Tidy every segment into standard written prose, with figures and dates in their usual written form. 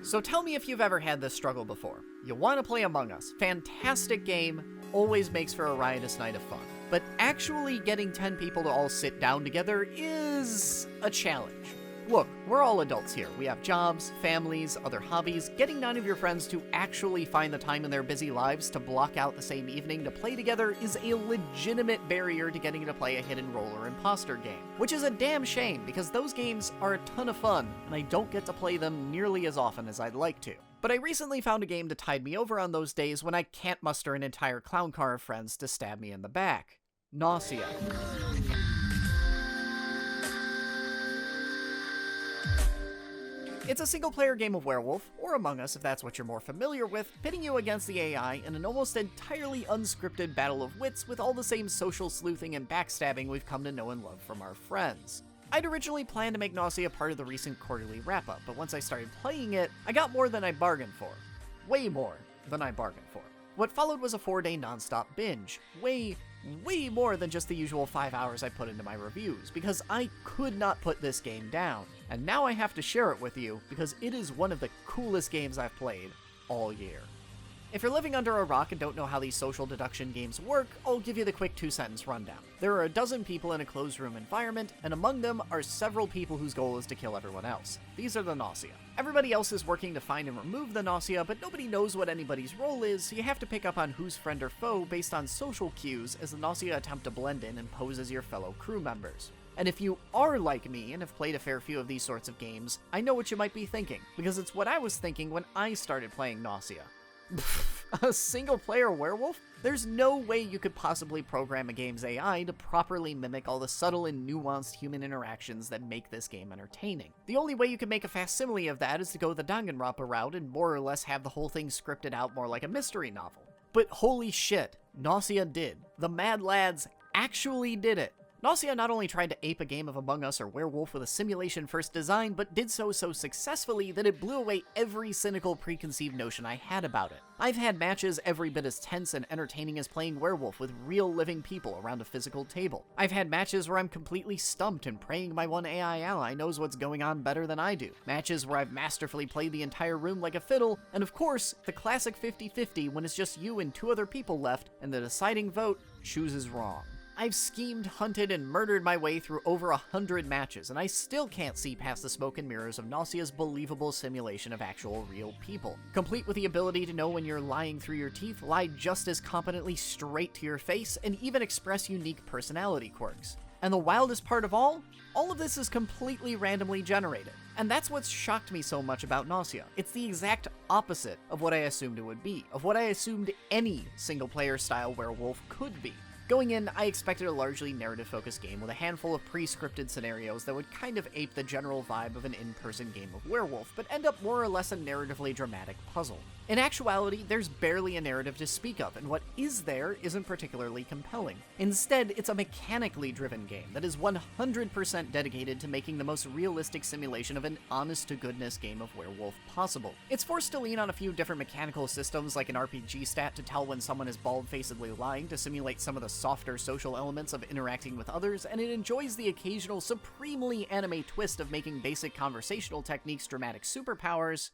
So tell me if you've ever had this struggle before. You want to play Among Us. Fantastic game, always makes for a riotous night of fun. But actually getting 10 people to all sit down together is a challenge. Look, we're all adults here. We have jobs, families, other hobbies. Getting 9 of your friends to actually find the time in their busy lives to block out the same evening to play together is a legitimate barrier to getting to play a hidden role or imposter game. Which is a damn shame, because those games are a ton of fun, and I don't get to play them nearly as often as I'd like to. But I recently found a game to tide me over on those days when I can't muster an entire clown car of friends to stab me in the back. Gnosia. It's a single-player game of werewolf, or Among Us if that's what you're more familiar with, pitting you against the AI in an almost entirely unscripted battle of wits with all the same social sleuthing and backstabbing we've come to know and love from our friends. I'd originally planned to make Gnosia part of the recent quarterly wrap-up, but once I started playing it, I got more than I bargained for. Way more than I bargained for. What followed was a 4-day non-stop binge. Way more than just the usual 5 hours I put into my reviews, because I could not put this game down. And now I have to share it with you, because it is one of the coolest games I've played all year. If you're living under a rock and don't know how these social deduction games work, I'll give you the quick 2-sentence rundown. There are a dozen people in a closed room environment, and among them are several people whose goal is to kill everyone else. These are the Gnosia. Everybody else is working to find and remove the Gnosia, but nobody knows what anybody's role is, so you have to pick up on who's friend or foe based on social cues as the Gnosia attempt to blend in and pose as your fellow crew members. And if you are like me and have played a fair few of these sorts of games, I know what you might be thinking, because it's what I was thinking when I started playing Gnosia. A single-player werewolf? There's no way you could possibly program a game's AI to properly mimic all the subtle and nuanced human interactions that make this game entertaining. The only way you can make a facsimile of that is to go the Danganronpa route and more or less have the whole thing scripted out more like a mystery novel. But holy shit, Gnosia did. The Mad Lads actually did it. Gnosia not only tried to ape a game of Among Us or Werewolf with a simulation-first design, but did so successfully that it blew away every cynical preconceived notion I had about it. I've had matches every bit as tense and entertaining as playing Werewolf with real living people around a physical table. I've had matches where I'm completely stumped and praying my one AI ally knows what's going on better than I do. Matches where I've masterfully played the entire room like a fiddle, and of course, the classic 50-50 when it's just you and 2 other people left, and the deciding vote chooses wrong. I've schemed, hunted, and murdered my way through over 100 matches, and I still can't see past the smoke and mirrors of Gnosia's believable simulation of actual real people. Complete with the ability to know when you're lying through your teeth, lie just as competently straight to your face, and even express unique personality quirks. And the wildest part of all of this is completely randomly generated. And that's what's shocked me so much about Gnosia. It's the exact opposite of what I assumed it would be, of what I assumed any single-player style werewolf could be. Going in, I expected a largely narrative-focused game with a handful of pre-scripted scenarios that would kind of ape the general vibe of an in-person game of werewolf, but end up more or less a narratively dramatic puzzle. In actuality, there's barely a narrative to speak of, and what is there isn't particularly compelling. Instead, it's a mechanically driven game that is 100% dedicated to making the most realistic simulation of an honest-to-goodness game of werewolf possible. It's forced to lean on a few different mechanical systems like an RPG stat to tell when someone is bald-facedly lying to simulate some of the softer social elements of interacting with others, and it enjoys the occasional supremely anime twist of making basic conversational techniques dramatic superpowers.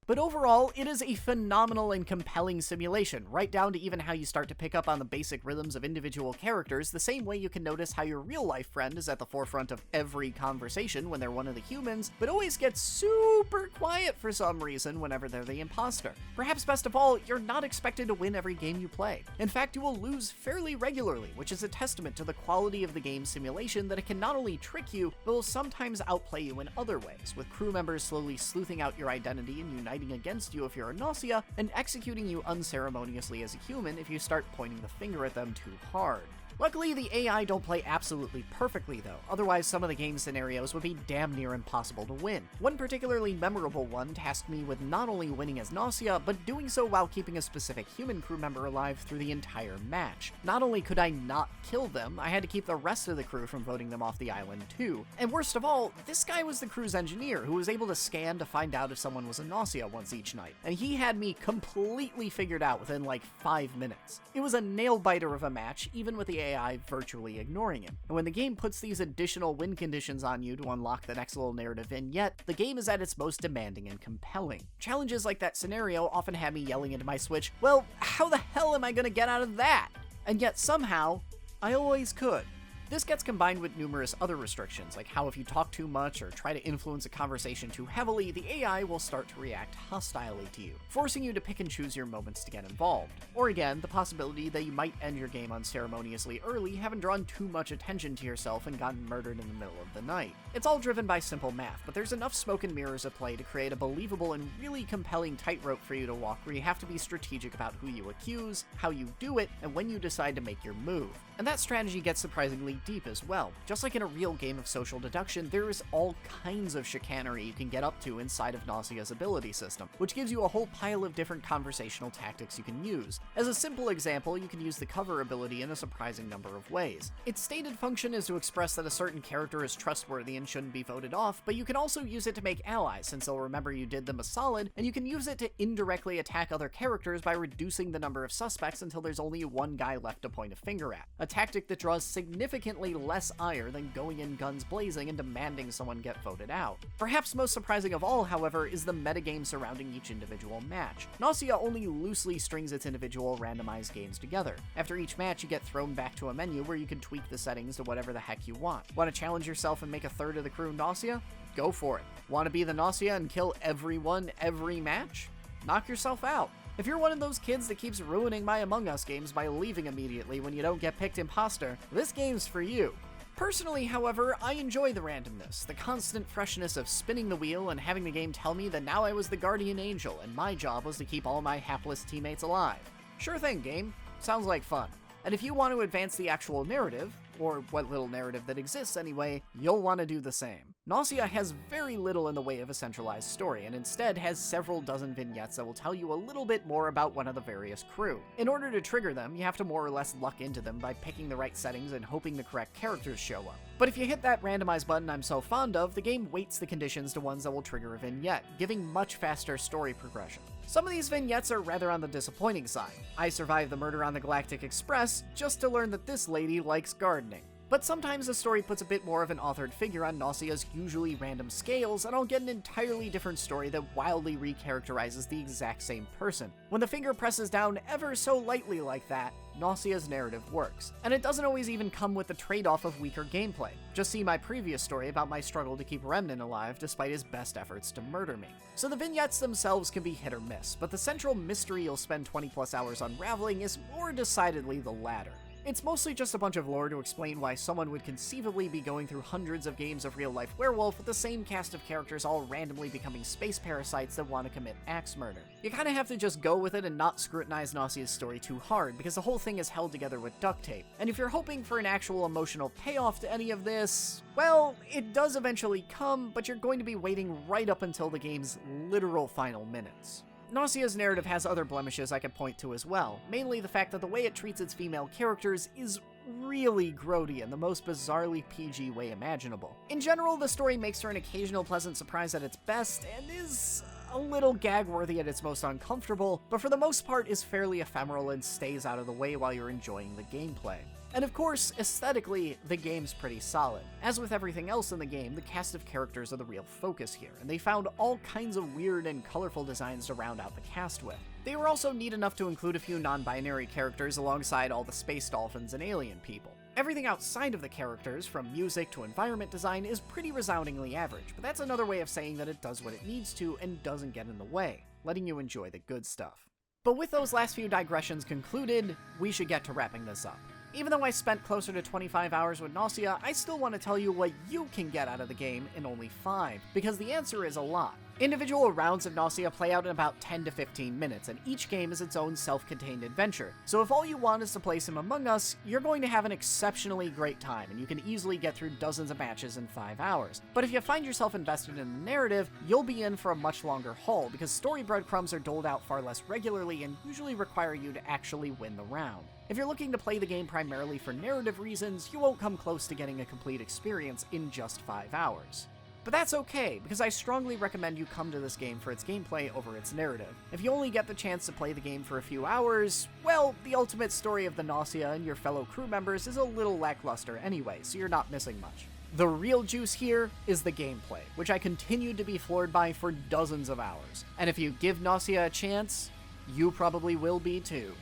But overall, it is a phenomenal and compelling simulation, right down to even how you start to pick up on the basic rhythms of individual characters, the same way you can notice how your real-life friend is at the forefront of every conversation when they're one of the humans, but always gets super quiet for some reason whenever they're the imposter. Perhaps best of all, you're not expected to win every game you play. In fact, you will lose fairly regularly, which is a testament to the quality of the game's simulation that it can not only trick you, but will sometimes outplay you in other ways, with crew members slowly sleuthing out your identity and uniting against you if you're a Gnosia, and executing you unceremoniously as a human if you start pointing the finger at them too hard. Luckily, the AI don't play absolutely perfectly though, otherwise some of the game scenarios would be damn near impossible to win. One particularly memorable one tasked me with not only winning as Gnosia, but doing so while keeping a specific human crew member alive through the entire match. Not only could I not kill them, I had to keep the rest of the crew from voting them off the island too. And worst of all, this guy was the crew's engineer, who was able to scan to find out if someone was a Gnosia once each night, and he had me completely figured out within like 5 minutes. It was a nail-biter of a match, even with the AI virtually ignoring him. And when the game puts these additional win conditions on you to unlock the next little narrative vignette, the game is at its most demanding and compelling. Challenges like that scenario often had me yelling into my Switch, well, how the hell am I gonna get out of that? And yet somehow, I always could. This gets combined with numerous other restrictions, like how if you talk too much or try to influence a conversation too heavily, the AI will start to react hostilely to you, forcing you to pick and choose your moments to get involved. Or again, the possibility that you might end your game unceremoniously early, having drawn too much attention to yourself and gotten murdered in the middle of the night. It's all driven by simple math, but there's enough smoke and mirrors at play to create a believable and really compelling tightrope for you to walk where you have to be strategic about who you accuse, how you do it, and when you decide to make your move. And that strategy gets surprisingly deep as well. Just like in a real game of social deduction, there is all kinds of chicanery you can get up to inside of Gnosia's ability system, which gives you a whole pile of different conversational tactics you can use. As a simple example, you can use the cover ability in a surprising number of ways. Its stated function is to express that a certain character is trustworthy and shouldn't be voted off, but you can also use it to make allies, since they'll remember you did them a solid, and you can use it to indirectly attack other characters by reducing the number of suspects until there's only one guy left to point a finger at. A tactic that draws significantly less ire than going in guns blazing and demanding someone get voted out. Perhaps most surprising of all, however, is the metagame surrounding each individual match. Gnosia only loosely strings its individual randomized games together. After each match, you get thrown back to a menu where you can tweak the settings to whatever the heck you want. Want to challenge yourself and make a third of the crew Gnosia? Go for it. Want to be the Gnosia and kill everyone every match? Knock yourself out. If you're one of those kids that keeps ruining my Among Us games by leaving immediately when you don't get picked imposter, this game's for you. Personally, however, I enjoy the randomness, the constant freshness of spinning the wheel and having the game tell me that now I was the guardian angel and my job was to keep all my hapless teammates alive. Sure thing, game. Sounds like fun. And if you want to advance the actual narrative, or what little narrative that exists anyway, you'll want to do the same. Gnosia has very little in the way of a centralized story, and instead has several dozen vignettes that will tell you a little bit more about one of the various crew. In order to trigger them, you have to more or less luck into them by picking the right settings and hoping the correct characters show up. But if you hit that randomize button I'm so fond of, the game weights the conditions to ones that will trigger a vignette, giving much faster story progression. Some of these vignettes are rather on the disappointing side. I survived the murder on the Galactic Express just to learn that this lady likes gardening. But sometimes the story puts a bit more of an authored figure on Gnosia's usually random scales, and I'll get an entirely different story that wildly recharacterizes the exact same person. When the finger presses down ever so lightly like that, Gnosia's narrative works. And it doesn't always even come with the trade-off of weaker gameplay. Just see my previous story about my struggle to keep Remnant alive despite his best efforts to murder me. So the vignettes themselves can be hit or miss, but the central mystery you'll spend 20 plus hours unraveling is more decidedly the latter. It's mostly just a bunch of lore to explain why someone would conceivably be going through hundreds of games of real-life werewolf with the same cast of characters all randomly becoming space parasites that want to commit axe murder. You kinda have to just go with it and not scrutinize Gnosia's story too hard, because the whole thing is held together with duct tape. And if you're hoping for an actual emotional payoff to any of this, well, it does eventually come, but you're going to be waiting right up until the game's literal final minutes. Gnosia's narrative has other blemishes I could point to as well, mainly the fact that the way it treats its female characters is really grody in the most bizarrely PG way imaginable. In general, the story makes for an occasional pleasant surprise at its best, and is a little gag-worthy at its most uncomfortable, but for the most part is fairly ephemeral and stays out of the way while you're enjoying the gameplay. And of course, aesthetically, the game's pretty solid. As with everything else in the game, the cast of characters are the real focus here, and they found all kinds of weird and colorful designs to round out the cast with. They were also neat enough to include a few non-binary characters alongside all the space dolphins and alien people. Everything outside of the characters, from music to environment design, is pretty resoundingly average, but that's another way of saying that it does what it needs to and doesn't get in the way, letting you enjoy the good stuff. But with those last few digressions concluded, we should get to wrapping this up. Even though I spent closer to 25 hours with Gnosia, I still want to tell you what you can get out of the game in only 5, because the answer is a lot. Individual rounds of Gnosia play out in about 10 to 15 minutes, and each game is its own self-contained adventure. So if all you want is to play some Among Us, you're going to have an exceptionally great time, and you can easily get through dozens of matches in 5 hours. But if you find yourself invested in the narrative, you'll be in for a much longer haul, because story breadcrumbs are doled out far less regularly and usually require you to actually win the round. If you're looking to play the game primarily for narrative reasons, you won't come close to getting a complete experience in just 5 hours. But that's okay, because I strongly recommend you come to this game for its gameplay over its narrative. If you only get the chance to play the game for a few hours, well, the ultimate story of the Gnosia and your fellow crew members is a little lackluster anyway, so you're not missing much. The real juice here is the gameplay, which I continued to be floored by for dozens of hours. And if you give Gnosia a chance, you probably will be too.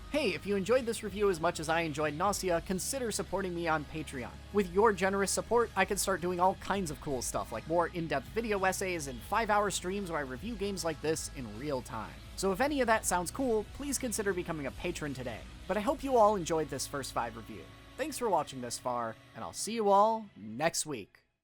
Hey, if you enjoyed this review as much as I enjoyed Gnosia, consider supporting me on Patreon. With your generous support, I can start doing all kinds of cool stuff, like more in-depth video essays and 5-hour streams where I review games like this in real time. So if any of that sounds cool, please consider becoming a patron today. But I hope you all enjoyed this first 5 review. Thanks for watching this far, and I'll see you all next week.